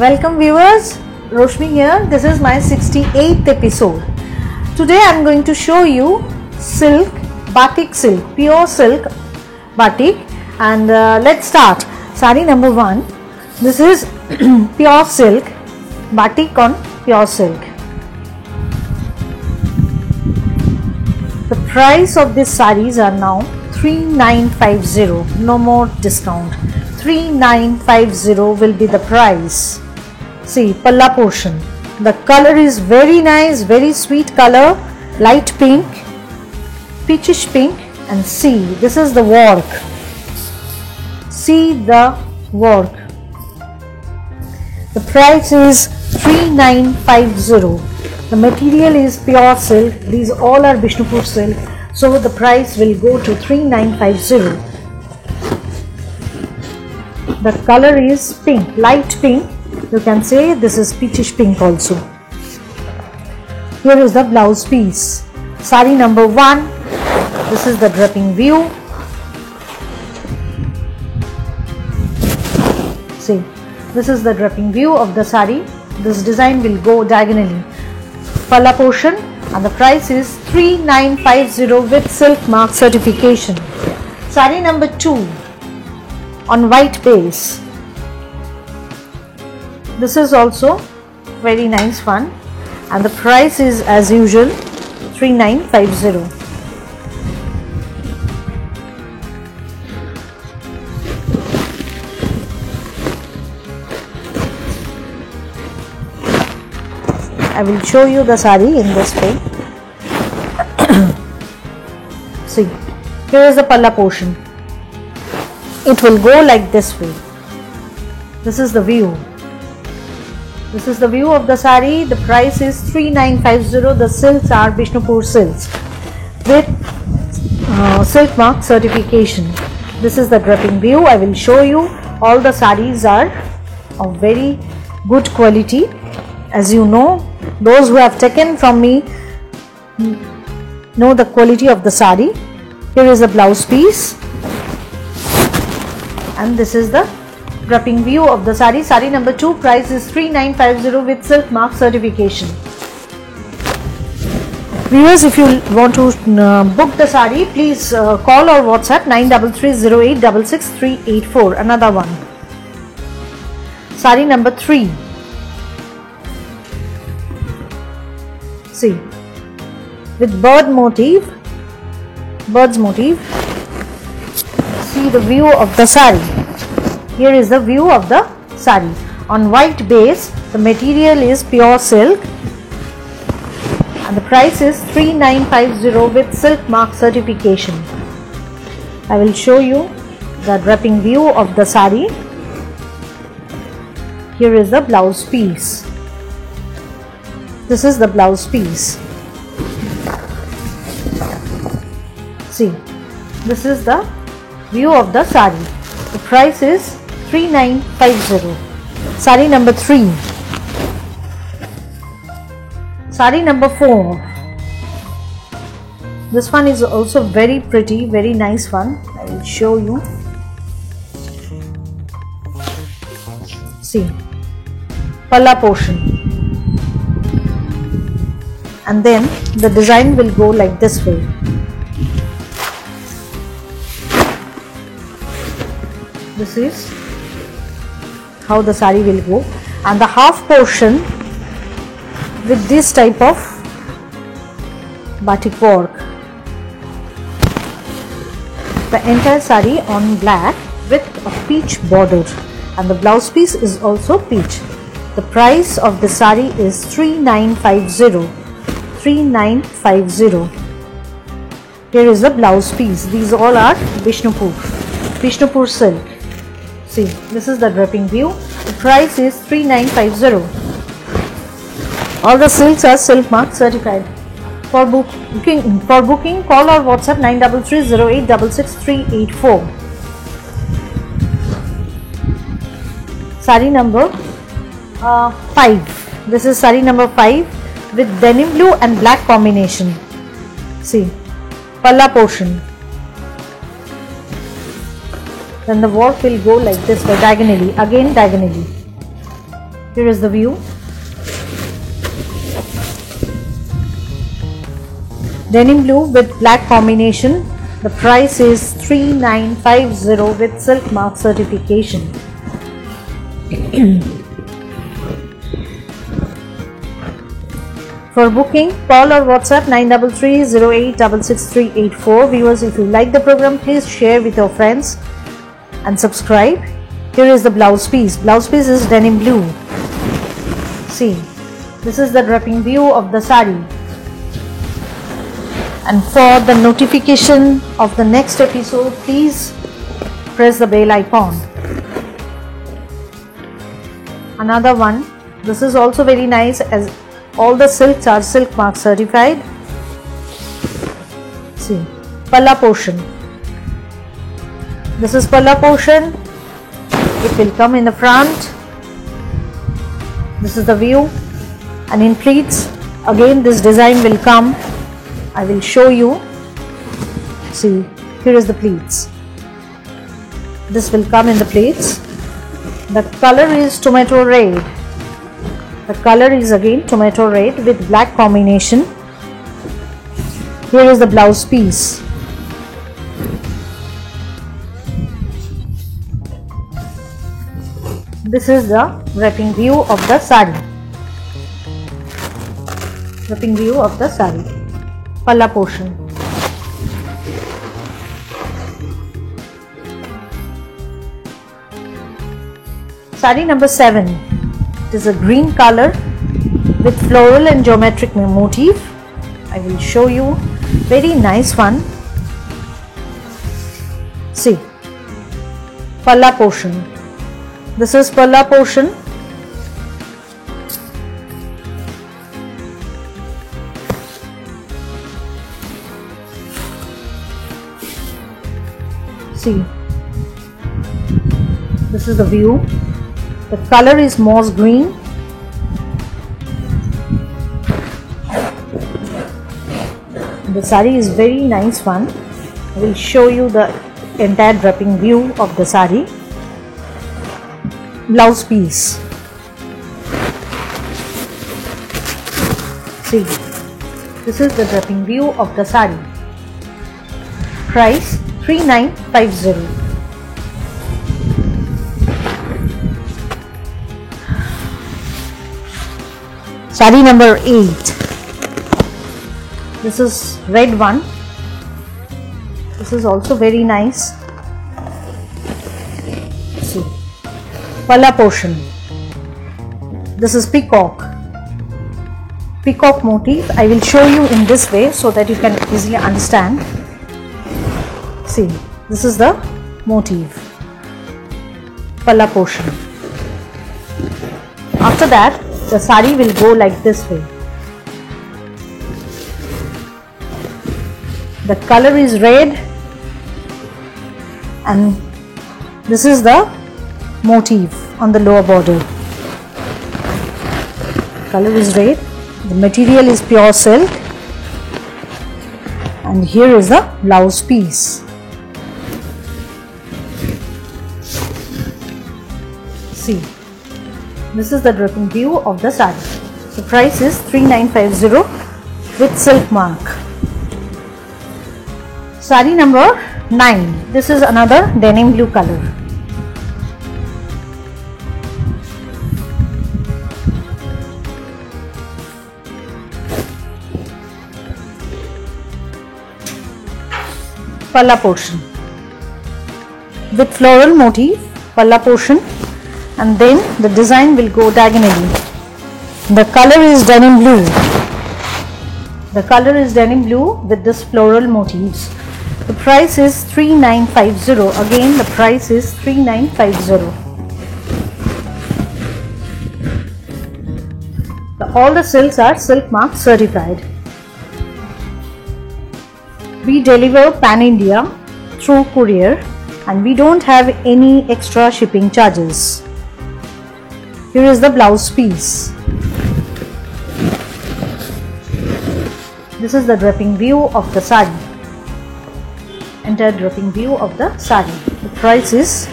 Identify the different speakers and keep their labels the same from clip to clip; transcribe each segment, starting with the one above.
Speaker 1: Welcome viewers, Roshmi here. This is my 68th episode. Today I am going to show you silk, batik silk, pure silk batik, and let's start. Sari number 1. This is pure silk, batik on pure silk. The price of these saris are now 3950, no more discount. 3950 will be the price. See, palla portion. The color is very nice, very sweet color, light pink, peachish pink, and see, this is the work. See the work. The price is 3950. The material is pure silk. These all are Bishnupur silk. So the price will go to 3950. The color is pink, light pink. You can say this is peachish pink also. Here is the blouse piece. Sari number 1. This is the draping view. See, this is the draping view of the sari. This design will go diagonally. Palla portion, and the price is 3950 with silk mark certification. Sari number 2 on white base. This is also very nice one, and the price is as usual 3950. I will show you the sari in this way. See, here is the palla portion. It will go like this way. This is the view. This is the view of the sari. The price is 3950. The silks are Bishnupur silks with silk mark certification. This is the draping view. I will show you. All the saris are of very good quality. As you know, those who have taken from me know the quality of the sari. Here is a blouse piece, and this is the draping view of the sari. Sari number 2, price is 3950 with silk mark certification. Viewers, if you want to book the sari, please call or WhatsApp 9330866384. Another one. Sari number 3. See, with birds motif. See the view of the sari. Here is the view of the sari. On white base, the material is pure silk, and the price is 3950 with silk mark certification. I will show you the draping view of the sari. Here is the blouse piece. This is the blouse piece. See, this is the view of the sari. The price is 3950. Sari number 3. Sari number 4. This one is also very pretty, very nice one. I will show you. See, palla portion. And then the design will go like this way. This is how the sari will go, and the half portion with this type of batik work. The entire sari on black with a peach border, and the blouse piece is also peach. The price of the sari is 3950. 3950. Here is the blouse piece. These all are Bishnupur silk. See, this is the draping view. The price is 3950. All the silks are silk mark certified. For booking, call or WhatsApp 9330866384. Sari number 5. This is sari number 5 with denim blue and black combination. See, palla portion. Then the work will go like this way, diagonally, again diagonally. Here is the view. Denim blue with black combination. The price is 3950 with silk mark certification. For booking, call or WhatsApp 933-0866-384. Viewers, if you like the program, please share with your friends and subscribe. Here is the blouse piece. Blouse piece is denim blue. See, this is the draping view of the sari. And for the notification of the next episode, please press the bell icon. Another one. This is also very nice, as all the silks are silk mark certified. See, palla portion. This is palla portion. It will come in the front. This is the view, and in pleats again this design will come. I will show you. See, here is the pleats. This will come in the pleats. The color is tomato red. The color is again tomato red with black combination. Here is the blouse piece. This is the wrapping view of the sari. Wrapping view of the sari. Palla portion. Sari number 7. It is a green color with floral and geometric motif. I will show you. Very nice one. See, palla portion. This is palla portion. See, this is the view. The color is moss green. The sari is very nice one. I will show you the entire draping view of the sari. Blouse piece. See, this is the draping view of the sari. Price 3950. Sari number 8. This is red one. This is also very nice. See, palla portion. This is peacock. Peacock motif. I will show you in this way so that you can easily understand. See, this is the motif. Palla portion. After that, the sari will go like this way. The color is red, and this is the motif on the lower border. Color is red. The material is pure silk, and here is the blouse piece. See, this is the draping view of the sari. The price is 3950 with silk mark. Sari number 9. This is another denim blue color. Palla portion with floral motif. Palla portion, and then the design will go diagonally. The color is denim blue. The color is denim blue with this floral motifs. The price is 3950. Again, the price is 3950. All the silks are silk mark certified. We deliver pan India through courier, and we don't have any extra shipping charges. Here is the blouse piece. This is the draping view of the sari. Entire draping view of the sari. The price is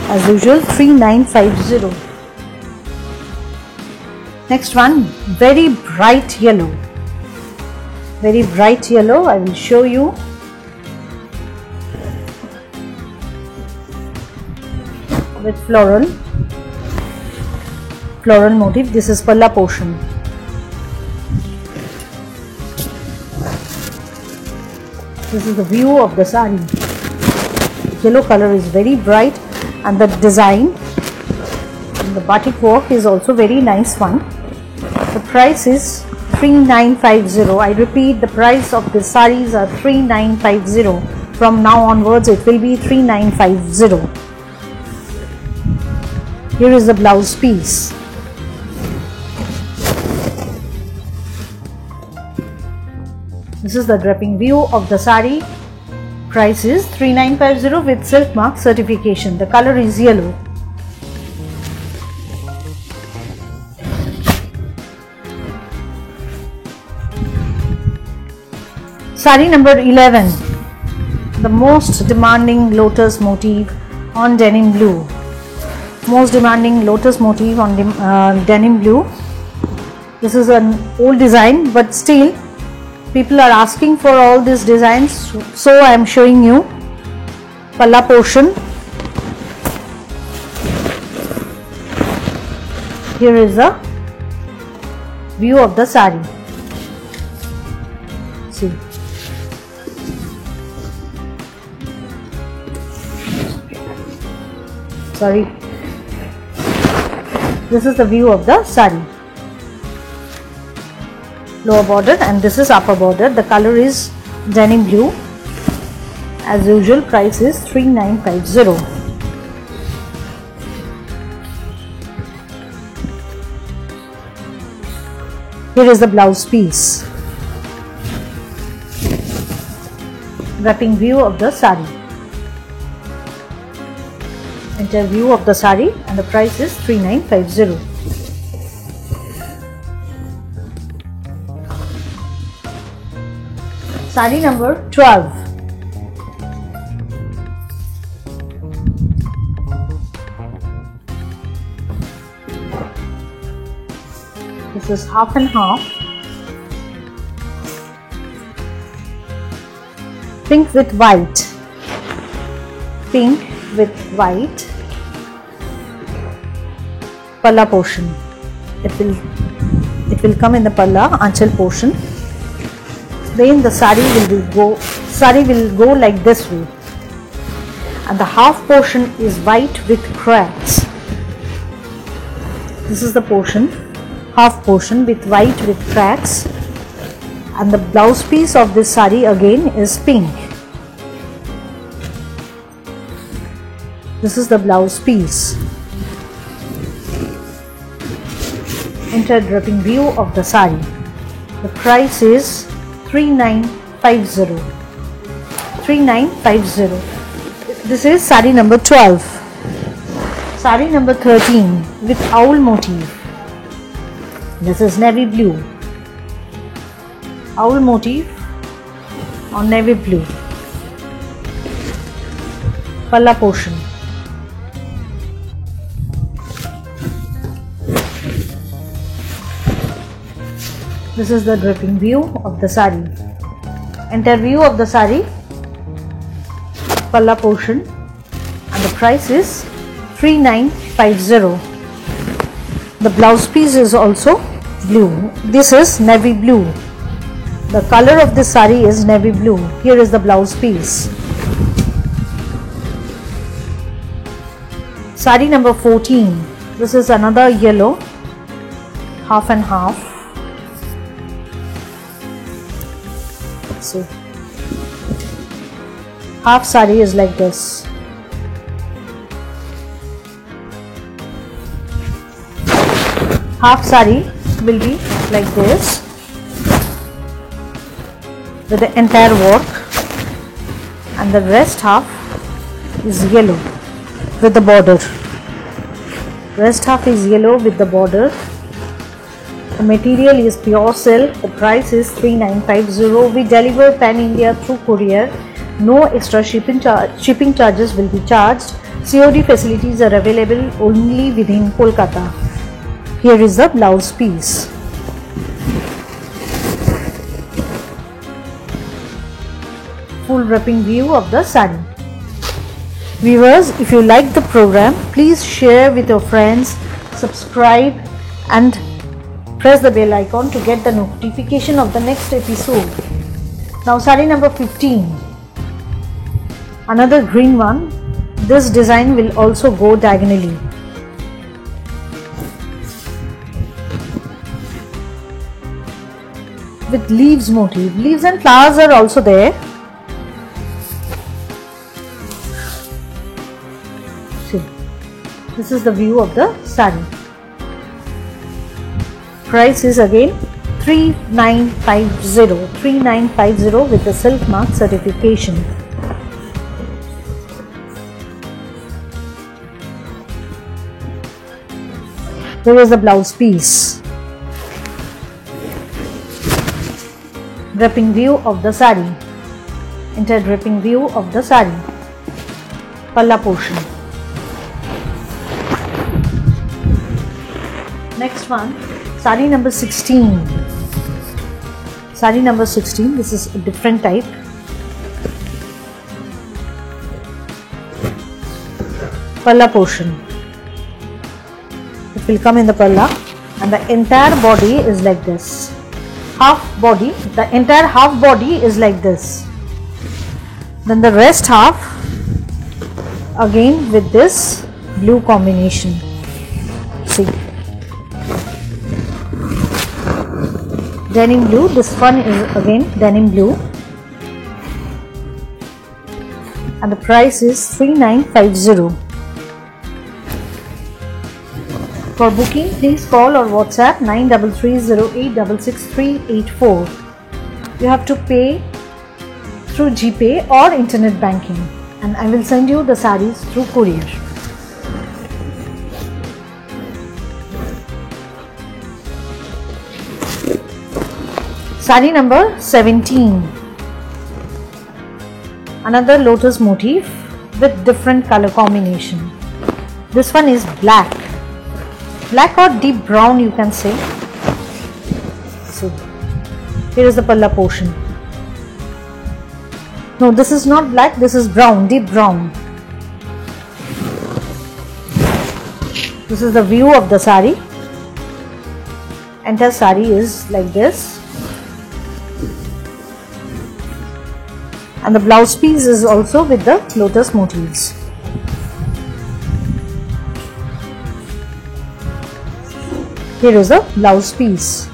Speaker 1: as usual 3950. Next one, very bright yellow. Very bright yellow. I will show you. With floral motif. This is palla portion. This is the view of the sari. Yellow color is very bright, and the design and the batik work is also very nice one. The price is 3950. I repeat, the price of the saris are 3950. From now onwards it will be 3950. Here is the blouse piece. This is the draping view of the sari. Price is 3950 with silk mark certification. The color is yellow. Sari number 11. The most demanding lotus motif on denim blue. Most demanding lotus motif on denim blue. This is an old design, but still people are asking for all these designs, so I am showing you. Palla portion. Here is the view of the sari. See. Sorry. This is the view of the sari. Lower border, and this is upper border. The color is denim blue. As usual, price is 3950. Here is the blouse piece. Wrapping view of the sari. Entire view of the sari, and the price is 3950. Sari number 12. This is half and half. Pink with white. Pink with white. Palla portion. It will come in the palla anchal portion. Then the sari will go like this way, and the half portion is white with cracks. This is the portion, half portion with white with cracks, and the blouse piece of this sari again is pink. This is the blouse piece. Enter draping view of the sari. The price is 3950. 3950. This is sari number 12. Sari number 13 with owl motif. This is navy blue. Owl motif on navy blue. Palla portion. This is the draping view of the sari. Entire view of the sari, palla portion, and the price is 3950. The blouse piece is also blue. This is navy blue. The color of this sari is navy blue. Here is the blouse piece. Sari number 14. This is another yellow, half and half. See, half sari is like this. Half sari will be like this with the entire work, and the rest half is yellow with the border. Rest half is yellow with the border. The material is pure silk. The price is 3950. We deliver pan India through courier. No extra shipping charges will be charged. COD facilities are available only within Kolkata. Here is the blouse piece. Full wrapping view of the saree. Viewers, if you like the program, please share with your friends, subscribe and press the bell icon to get the notification of the next episode. Now saree number 15. Another green one. This design will also go diagonally. With leaves motif. Leaves and flowers are also there. See, this is the view of the saree. Price is again 3950 with the silk mark certification. Here is the blouse piece. Wrapping view of the saree. Entire wrapping view of the saree. Palla portion. Next one, saree number 16. Saree number 16. This is a different type. Palla portion. It will come in the palla, and the entire body is like this. Half body, the entire half body is like this. Then the rest half again with this blue combination. See, denim blue. This one is again denim blue, and the price is 3950. For booking, please call or WhatsApp 9330866384. You have to pay through GPay or internet banking, and I will send you the sarees through courier. Saree number 17. Another lotus motif with different color combination. This one is black. Black or deep brown, you can say. So here is the palla portion. No, this is not black, this is brown, deep brown. This is the view of the saree. Entire saree is like this. And the blouse piece is also with the lotus motifs. Here is a blouse piece.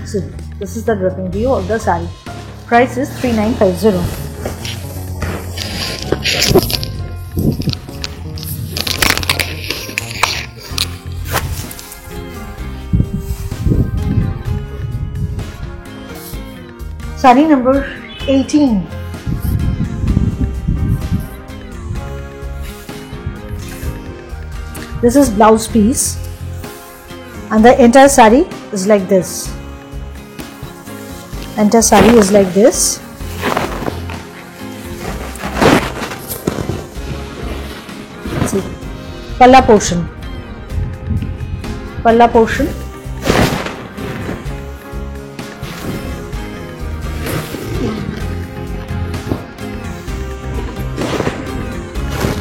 Speaker 1: So this is the wrapping view of the saree. Price is 3950. Saree number 18. This is blouse piece, and the entire saree is like this. Entire saree is like this. See, palla portion. Palla portion.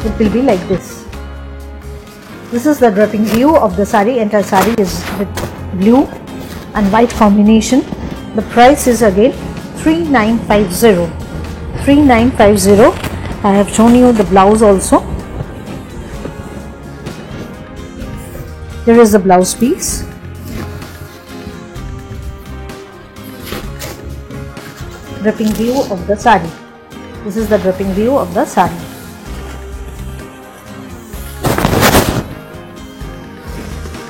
Speaker 1: It will be like this. This is the wrapping view of the saree. Entire saree is with blue and white combination. The price is again 3950. 3950. I have shown you the blouse also. Here is the blouse piece. Wrapping view of the saree. This is the wrapping view of the saree.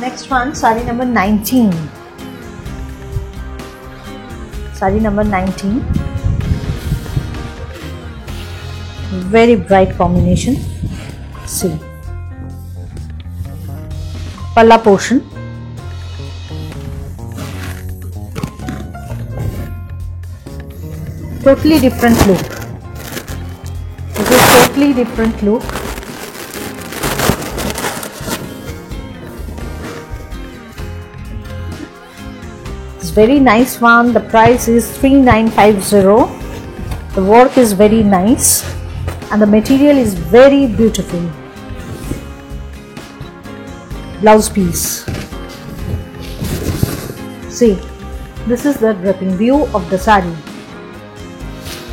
Speaker 1: Next one, saree number 19. Saree number 19. Very bright combination. See. Palla portion. Totally different look. This is totally different look. It's very nice one. The price is 3950. The work is very nice and the material is very beautiful. Blouse piece. See, this is the dripping view of the saree.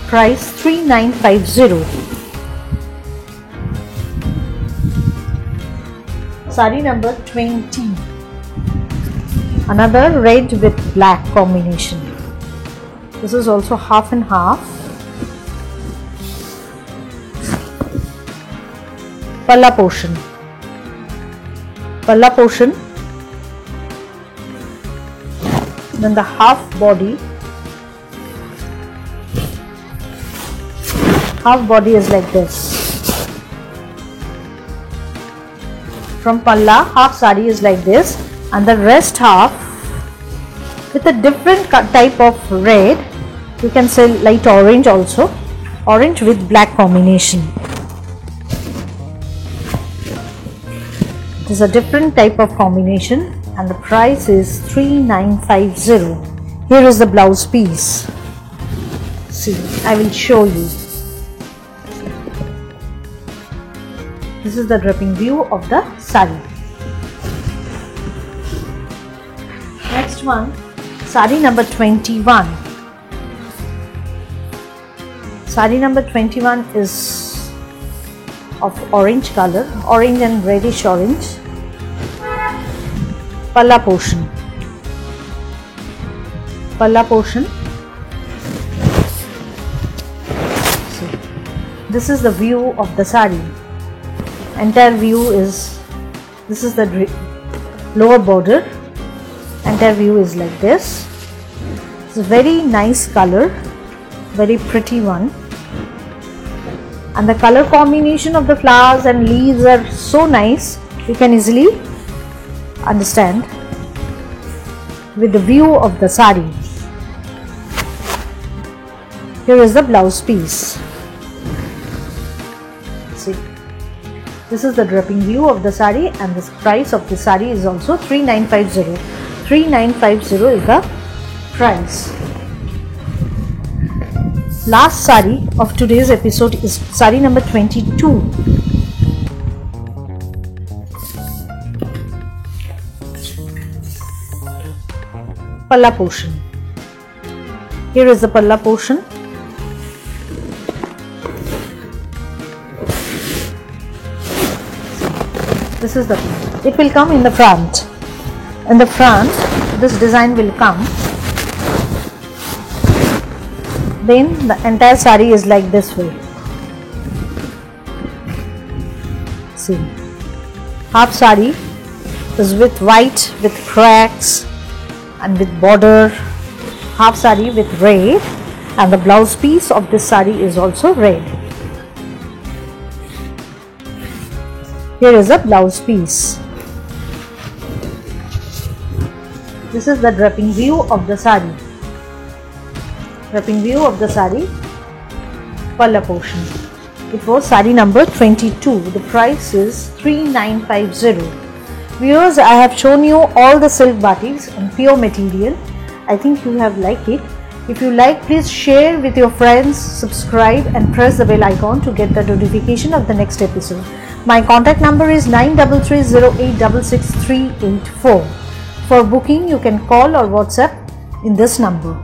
Speaker 1: Price 3950. Saree number 20. Another red with black combination. This is also half and half. Palla portion. Palla portion. Then the half body. Half body is like this. From palla, half saree is like this, and the rest half with a different type of red. You can say light orange also, orange with black combination. It is a different type of combination and the price is 3950. Here is the blouse piece. See, I will show you. This is the dripping view of the saree. Next one, saree number 21. Saree number 21 is of orange color, orange and reddish orange. Palla portion. Palla portion. See, this is the view of the saree. Entire view is, this is the lower border. Entire view is like this. It's a very nice color, very pretty one, and the color combination of the flowers and leaves are so nice. You can easily understand with the view of the saree. Here is the blouse piece. See, this is the dripping view of the saree and the price of the saree is also 3950. 3950 is the price. Last saree of today's episode is saree number 22. Palla portion. Here is the palla portion. This is the, it will come in the front. In the front, this design will come. Then the entire saree is like this way. See, half saree is with white with cracks and with border. Half saree with red, and the blouse piece of this saree is also red. Here is a blouse piece. This is the dripping view of the saree. Dripping view of the saree, palla portion. It was saree number 22. The price is 3950. Viewers, I have shown you all the silk batiks in pure material. I think you have liked it. If you like, please share with your friends, subscribe and press the bell icon to get the notification of the next episode. My contact number is 9330866384. For booking, you can call or WhatsApp in this number.